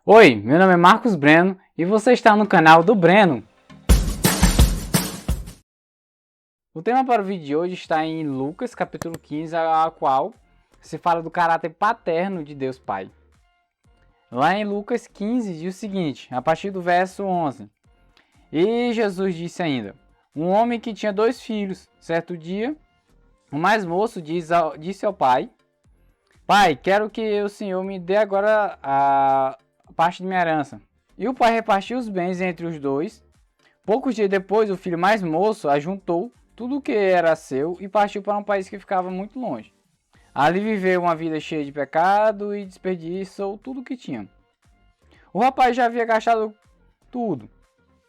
Oi, meu nome é Marcos Breno e você está no canal do Breno. O tema para o vídeo de hoje está em Lucas capítulo 15, a qual se fala do caráter paterno de Deus Pai. Lá em Lucas 15 diz o seguinte, a partir do verso 11. E Jesus disse ainda, um homem que tinha 2 filhos, certo dia, o mais moço disse ao pai, Pai, quero que o Senhor me dê agora a parte de minha herança. E o pai repartiu os bens entre os dois. Poucos dias depois, o filho mais moço ajuntou tudo o que era seu e partiu para um país que ficava muito longe. Ali viveu uma vida cheia de pecado e desperdiçou tudo o que tinha. O rapaz já havia gastado tudo,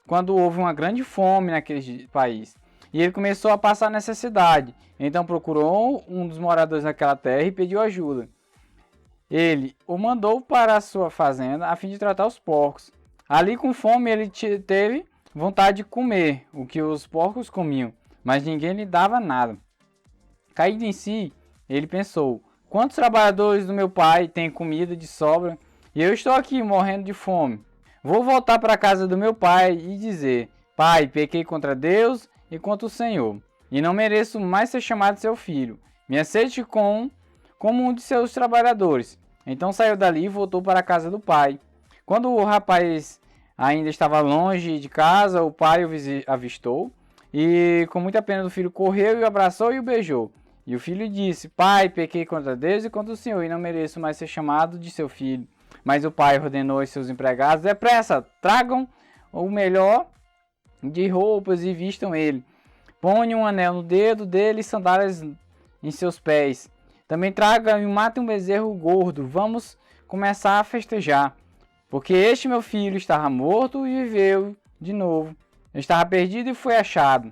quando houve uma grande fome naquele país. E ele começou a passar necessidade. Então procurou um dos moradores daquela terra e pediu ajuda. Ele o mandou para a sua fazenda a fim de tratar os porcos. Ali com fome ele teve vontade de comer o que os porcos comiam, mas ninguém lhe dava nada. Caído em si, ele pensou, quantos trabalhadores do meu pai têm comida de sobra e eu estou aqui morrendo de fome? Vou voltar para a casa do meu pai e dizer, Pai, pequei contra Deus e contra o Senhor, e não mereço mais ser chamado seu filho. Me aceite como um de seus trabalhadores. Então saiu dali e voltou para a casa do pai. Quando o rapaz ainda estava longe de casa, o pai o avistou e com muita pena do filho correu e o abraçou e o beijou. E o filho disse, Pai, pequei contra Deus e contra o Senhor e não mereço mais ser chamado de seu filho. Mas o pai ordenou aos seus empregados, depressa, tragam o melhor de roupas e vistam ele. Ponham um anel no dedo dele e sandálias em seus pés. Também traga e mate um bezerro gordo. Vamos começar a festejar. Porque este meu filho estava morto e viveu de novo. Estava perdido e foi achado.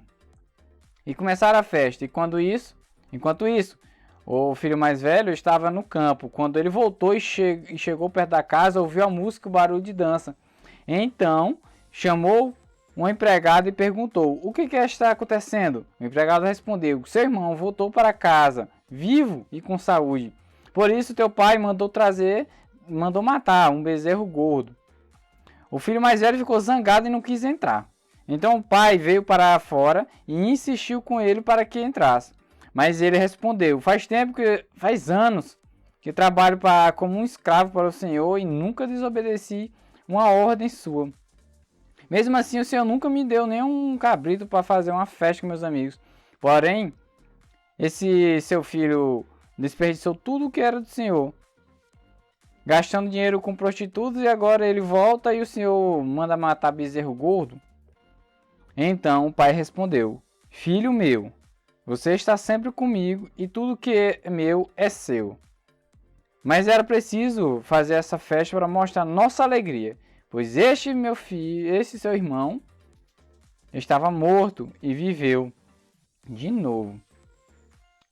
E começaram a festa. Enquanto isso, o filho mais velho estava no campo. Quando ele voltou e chegou perto da casa, ouviu a música e o barulho de dança. Então, chamou um empregado e perguntou, o que está acontecendo? O empregado respondeu, seu irmão voltou para casa, vivo e com saúde. Por isso teu pai mandou matar um bezerro gordo. O filho mais velho ficou zangado e não quis entrar. Então o pai veio para fora e insistiu com ele para que entrasse. Mas ele respondeu, faz anos que trabalho como um escravo para o Senhor e nunca desobedeci uma ordem sua. Mesmo assim, o Senhor nunca me deu nenhum cabrito para fazer uma festa com meus amigos. Porém, esse seu filho desperdiçou tudo o que era do Senhor, gastando dinheiro com prostitutas, e agora ele volta e o Senhor manda matar bezerro gordo? Então o pai respondeu, filho meu, você está sempre comigo e tudo que é meu é seu. Mas era preciso fazer essa festa para mostrar nossa alegria. Pois esse seu irmão, estava morto e viveu de novo.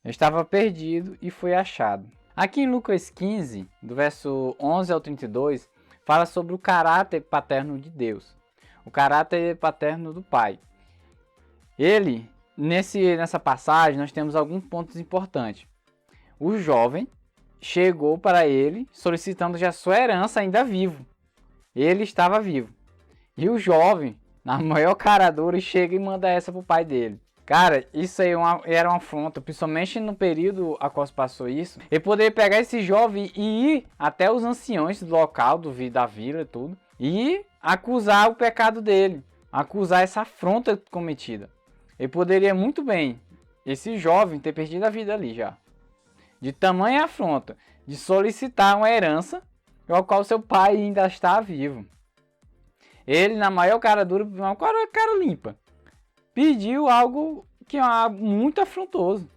Estava perdido e foi achado. Aqui em Lucas 15, do verso 11 ao 32, fala sobre o caráter paterno de Deus. O caráter paterno do Pai. Nessa passagem, nós temos alguns pontos importantes. O jovem chegou para ele solicitando já sua herança ainda vivo. Ele estava vivo. E o jovem, na maior cara dura, chega e manda essa pro pai dele. Cara, isso aí era uma afronta, principalmente no período a qual se passou isso. Ele poderia pegar esse jovem e ir até os anciões do local, da vila e tudo, e acusar o pecado dele, acusar essa afronta cometida. Ele poderia muito bem, esse jovem, ter perdido a vida ali já. De tamanha afronta, de solicitar uma herança ao qual seu pai ainda está vivo. Ele, na maior cara dura, uma cara limpa, pediu algo que é muito afrontoso,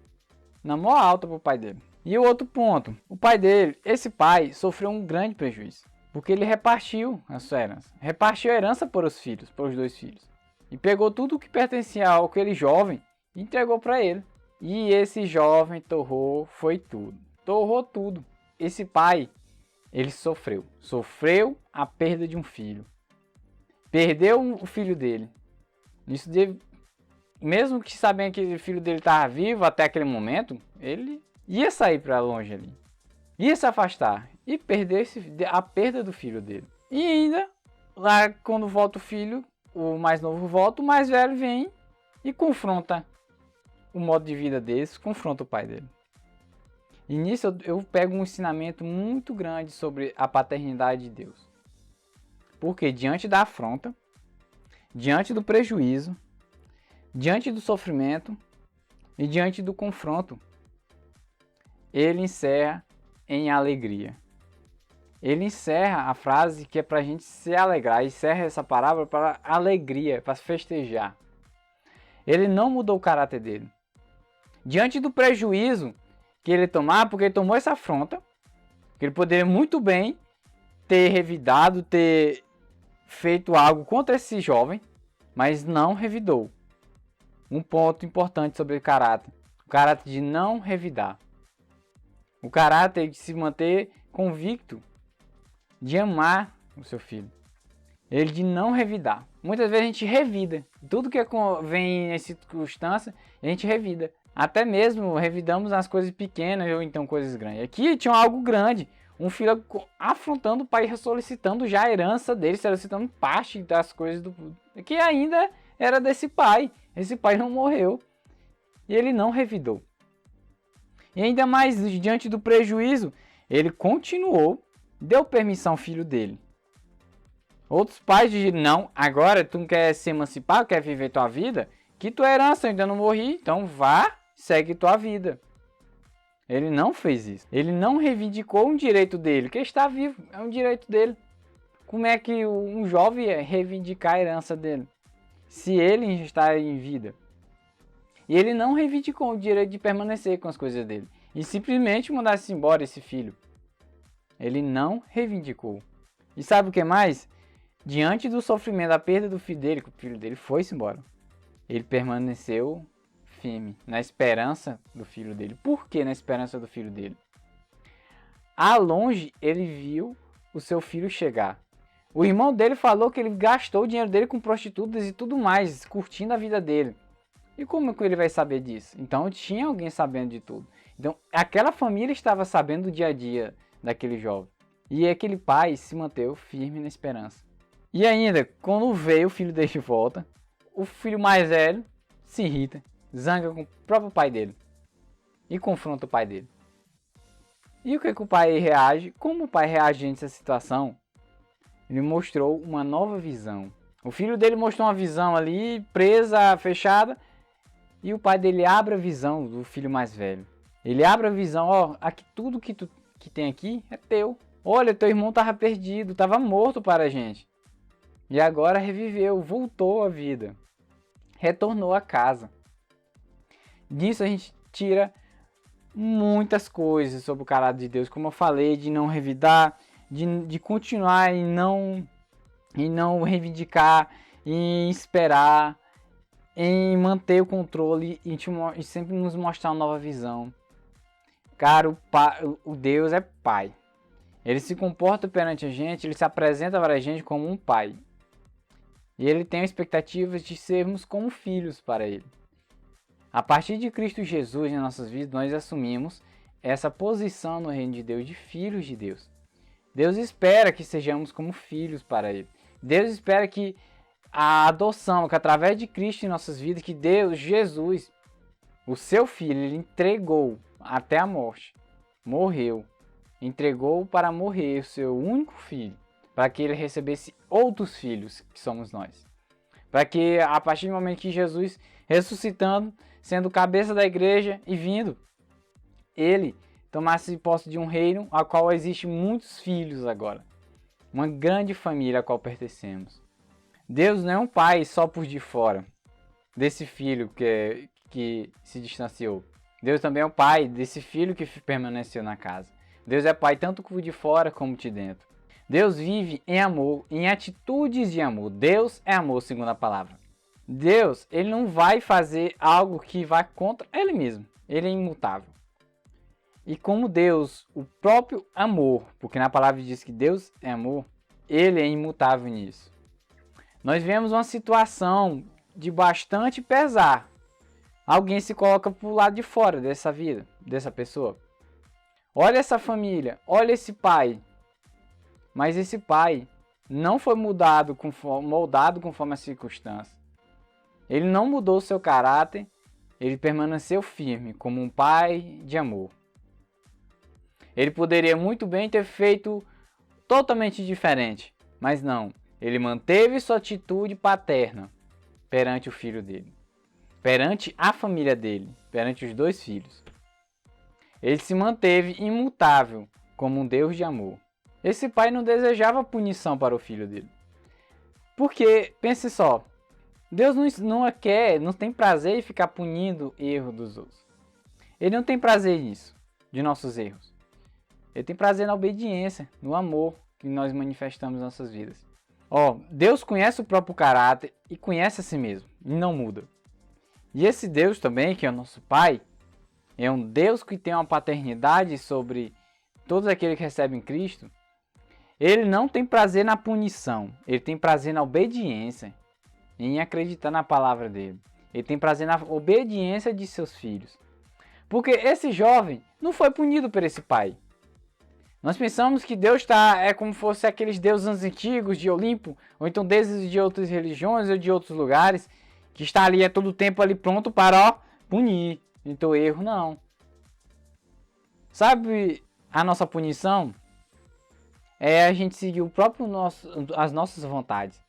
na maior alta para o pai dele. E o outro ponto, o pai dele, esse pai sofreu um grande prejuízo, porque ele repartiu a sua herança. Repartiu a herança para os 2 filhos. E pegou tudo o que pertencia àquele jovem e entregou para ele. E esse jovem torrou tudo. Esse pai, ele sofreu a perda de um filho. Perdeu o filho dele. Mesmo que sabendo que o filho dele estava vivo até aquele momento, ele ia sair para longe ali. Ia se afastar e perder a perda do filho dele. E ainda, lá quando volta o filho, o mais novo volta, o mais velho vem e confronta o modo de vida deles, confronta o pai dele. E nisso eu pego um ensinamento muito grande sobre a paternidade de Deus. Porque diante da afronta, diante do prejuízo, diante do sofrimento e diante do confronto, ele encerra em alegria. Ele encerra a frase que é para a gente se alegrar, encerra essa palavra para alegria, para festejar. Ele não mudou o caráter dele. Diante do prejuízo que ele tomar, porque ele tomou essa afronta, que ele poderia muito bem ter revidado, ter feito algo contra esse jovem, mas não revidou. Um ponto importante sobre o caráter de não revidar. O caráter de se manter convicto, de amar o seu filho. Ele de não revidar. Muitas vezes a gente revida. Tudo que vem em circunstância, a gente revida. Até mesmo revidamos as coisas pequenas ou então coisas grandes. Aqui tinha algo grande. Um filho afrontando o pai, solicitando já a herança dele, solicitando parte das coisas que ainda era desse pai. Esse pai não morreu. E ele não revidou. E ainda mais, diante do prejuízo, ele continuou, deu permissão ao filho dele. Outros pais diziam, não, agora tu não quer se emancipar, quer viver tua vida? Que tua herança, eu ainda não morri, então vá, segue tua vida. Ele não fez isso. Ele não reivindicou um direito dele, que está vivo, é um direito dele. Como é que um jovem ia reivindicar a herança dele, se ele está em vida? E ele não reivindicou o direito de permanecer com as coisas dele. E simplesmente mandasse embora esse filho. Ele não reivindicou. E sabe o que mais? Diante do sofrimento, da perda do filho dele, que o filho dele foi-se embora, ele permaneceu firme, na esperança do filho dele. Por que na esperança do filho dele? A longe ele viu o seu filho chegar. O irmão dele falou que ele gastou o dinheiro dele com prostitutas e tudo mais, curtindo a vida dele. E como que ele vai saber disso? Então tinha alguém sabendo de tudo. Então aquela família estava sabendo do dia a dia daquele jovem. E aquele pai se manteve firme na esperança. E ainda, quando veio o filho dele de volta, o filho mais velho se irrita, zanga com o próprio pai dele. E confronta o pai dele. E o que o pai reage? Como o pai reage nessa situação? Ele mostrou uma nova visão. O filho dele mostrou uma visão ali, presa, fechada. E o pai dele abre a visão do filho mais velho. Ele abre a visão, ó, aqui, tudo que tem aqui é teu. Olha, teu irmão estava perdido, estava morto para a gente. E agora reviveu, voltou à vida. Retornou à casa. Disso a gente tira muitas coisas sobre o caráter de Deus. Como eu falei, de não revidar, de continuar em não reivindicar, em esperar, em manter o controle e sempre nos mostrar uma nova visão. Cara, o Deus é pai. Ele se comporta perante a gente, ele se apresenta para a gente como um pai. E ele tem expectativas de sermos como filhos para ele. A partir de Cristo Jesus em nossas vidas, nós assumimos essa posição no reino de Deus, de filhos de Deus. Deus espera que sejamos como filhos para ele. Deus espera que a adoção, que através de Cristo em nossas vidas, que Deus, Jesus, o seu filho, ele entregou até a morte. Morreu. Entregou para morrer o seu único filho, para que ele recebesse outros filhos, que somos nós. Para que a partir do momento que Jesus ressuscitando, sendo cabeça da igreja e vindo, ele tomasse posse de um reino ao qual existe muitos filhos agora. Uma grande família a qual pertencemos. Deus não é um pai só por de fora desse filho que se distanciou. Deus também é o pai desse filho que permaneceu na casa. Deus é pai tanto de fora como de dentro. Deus vive em amor, em atitudes de amor. Deus é amor, segundo a palavra. Deus, ele não vai fazer algo que vá contra ele mesmo. Ele é imutável. E como Deus, o próprio amor, porque na palavra diz que Deus é amor, ele é imutável nisso. Nós vemos uma situação de bastante pesar. Alguém se coloca para o lado de fora dessa vida, dessa pessoa. Olha essa família, olha esse pai. Mas esse pai não foi moldado conforme as circunstâncias. Ele não mudou seu caráter, ele permaneceu firme como um pai de amor. Ele poderia muito bem ter feito totalmente diferente, mas não. Ele manteve sua atitude paterna perante o filho dele, perante a família dele, perante os 2 filhos. Ele se manteve imutável como um Deus de amor. Esse pai não desejava punição para o filho dele. Porque, pense só, Deus não tem prazer em ficar punindo erro dos outros. Ele não tem prazer nisso, de nossos erros. Ele tem prazer na obediência, no amor que nós manifestamos em nossas vidas. Deus conhece o próprio caráter e conhece a si mesmo, e não muda. E esse Deus também, que é o nosso Pai, é um Deus que tem uma paternidade sobre todos aqueles que recebem Cristo. Ele não tem prazer na punição, ele tem prazer na obediência, em acreditar na palavra dele. Ele tem prazer na obediência de seus filhos. Porque esse jovem não foi punido por esse pai. Nós pensamos que Deus é como se fosse aqueles deuses antigos de Olimpo, ou então deuses de outras religiões ou de outros lugares, que está ali a todo tempo ali pronto para punir. Então erro não. Sabe a nossa punição? É a gente seguir as nossas vontades.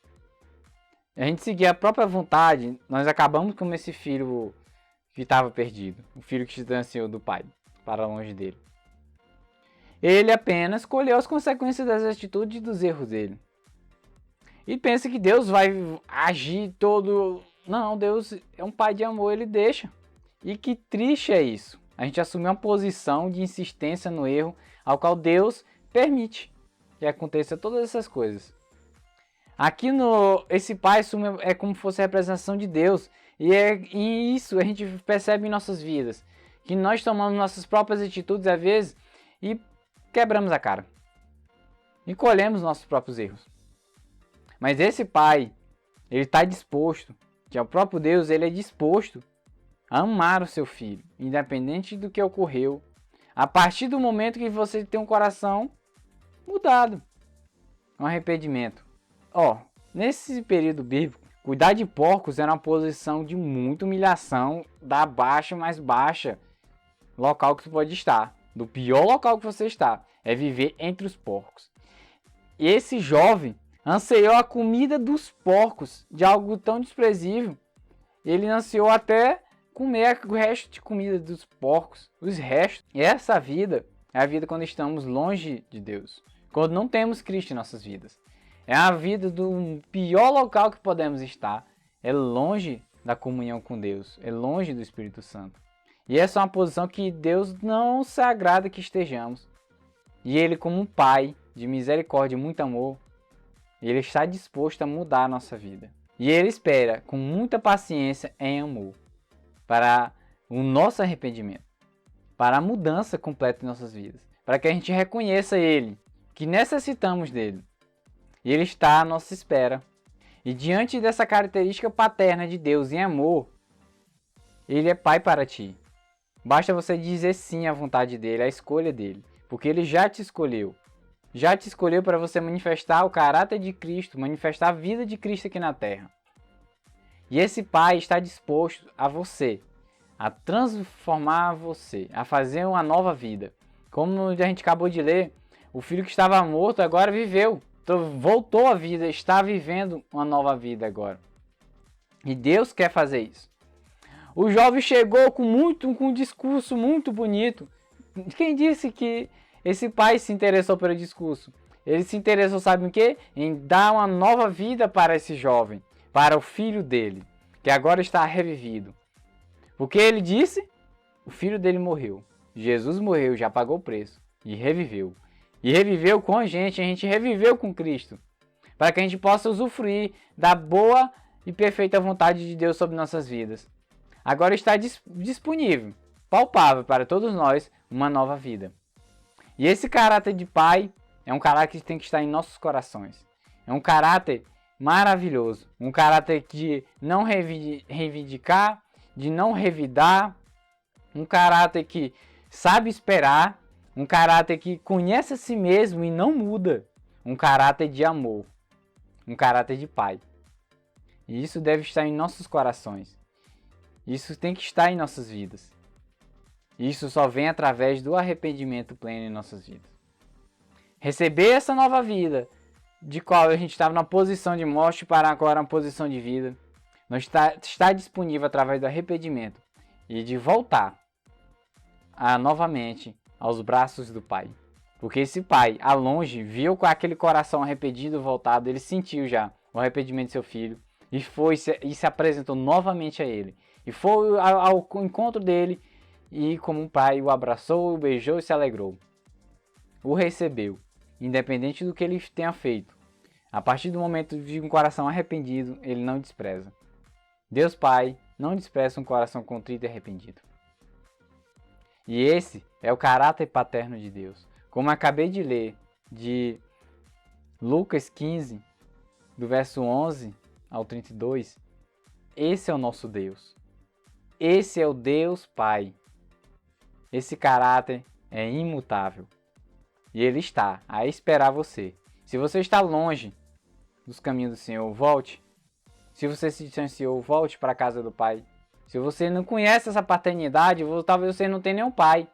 A gente seguir a própria vontade, nós acabamos como esse filho que estava perdido. O filho que se distanciou do pai, para longe dele. Ele apenas colheu as consequências das atitudes e dos erros dele. E pensa que Deus vai agir todo... Não, Deus é um pai de amor, ele deixa. E que triste é isso. A gente assumiu uma posição de insistência no erro, ao qual Deus permite que aconteça todas essas coisas. Aqui esse pai é como se fosse a representação de Deus. E isso a gente percebe em nossas vidas. Que nós tomamos nossas próprias atitudes às vezes e quebramos a cara. E colhemos nossos próprios erros. Mas esse pai, ele está disposto, que é o próprio Deus, ele é disposto a amar o seu filho, independente do que ocorreu, a partir do momento que você tem um coração mudado, um arrependimento. Nesse período bíblico, cuidar de porcos era uma posição de muita humilhação, da baixa mais baixa local que você pode estar, do pior local que você está, é viver entre os porcos. E esse jovem anseiou a comida dos porcos, de algo tão desprezível. Ele ansiou até comer o resto de comida dos porcos, os restos. E essa vida é a vida quando estamos longe de Deus, quando não temos Cristo em nossas vidas. É a vida do pior local que podemos estar, é longe da comunhão com Deus, é longe do Espírito Santo. E essa é uma posição que Deus não se agrada que estejamos. E Ele, como um Pai de misericórdia e muito amor, Ele está disposto a mudar a nossa vida. E Ele espera, com muita paciência, em amor, para o nosso arrependimento, para a mudança completa em nossas vidas, para que a gente reconheça Ele, que necessitamos dEle. E Ele está à nossa espera. E diante dessa característica paterna de Deus em amor, Ele é Pai para ti. Basta você dizer sim à vontade dEle, à escolha dEle, porque Ele já te escolheu. Já te escolheu para você manifestar o caráter de Cristo, manifestar a vida de Cristo aqui na Terra. E esse Pai está disposto a você, a transformar você, a fazer uma nova vida. Como a gente acabou de ler, o filho que estava morto agora viveu. Então, voltou à vida, está vivendo uma nova vida agora. E Deus quer fazer isso. O jovem chegou com um discurso muito bonito. Quem disse que esse pai se interessou pelo discurso? Ele se interessou, sabe em quê? Em dar uma nova vida para esse jovem, para o filho dele, que agora está revivido. Porque ele disse, o filho dele morreu. Jesus morreu, já pagou o preço e reviveu. E reviveu com a gente reviveu com Cristo. Para que a gente possa usufruir da boa e perfeita vontade de Deus sobre nossas vidas. Agora está disponível, palpável para todos nós, uma nova vida. E esse caráter de pai é um caráter que tem que estar em nossos corações. É um caráter maravilhoso. Um caráter de não reivindicar, de não revidar. Um caráter que sabe esperar. Um caráter que conhece a si mesmo e não muda. Um caráter de amor. um caráter de pai. E isso deve estar em nossos corações. Isso tem que estar em nossas vidas. Isso só vem através do arrependimento pleno em nossas vidas. Receber essa nova vida, de qual a gente estava na posição de morte para agora uma posição de vida, não está disponível através do arrependimento e de voltar novamente aos braços do Pai. Porque esse pai, a longe, viu com aquele coração arrependido voltado, ele sentiu já o arrependimento de seu filho e se apresentou novamente a ele. E foi ao encontro dele e, como um pai, o abraçou, o beijou e se alegrou. O recebeu, independente do que ele tenha feito. A partir do momento de um coração arrependido, ele não despreza. Deus Pai não despreza um coração contrito e arrependido. E esse é o caráter paterno de Deus. Como acabei de ler de Lucas 15, do verso 11 ao 32, esse é o nosso Deus. Esse é o Deus Pai. Esse caráter é imutável. E Ele está a esperar você. Se você está longe dos caminhos do Senhor, volte. Se você se distanciou, volte para a casa do Pai. Se você não conhece essa paternidade, talvez você não tenha nenhum pai.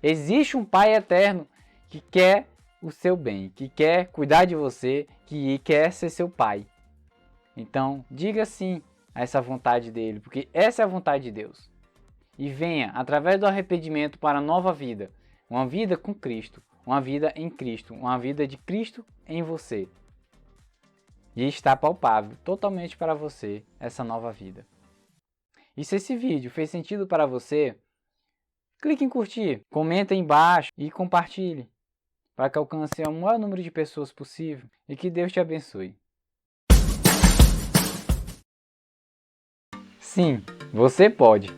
Existe um Pai eterno que quer o seu bem, que quer cuidar de você, que quer ser seu pai. Então, diga sim a essa vontade dele, porque essa é a vontade de Deus. E venha, através do arrependimento, para a nova vida. Uma vida com Cristo, uma vida em Cristo, uma vida de Cristo em você. E está palpável totalmente para você essa nova vida. E se esse vídeo fez sentido para você, clique em curtir, comenta aí embaixo e compartilhe, para que alcance o maior número de pessoas possível e que Deus te abençoe. Sim, você pode.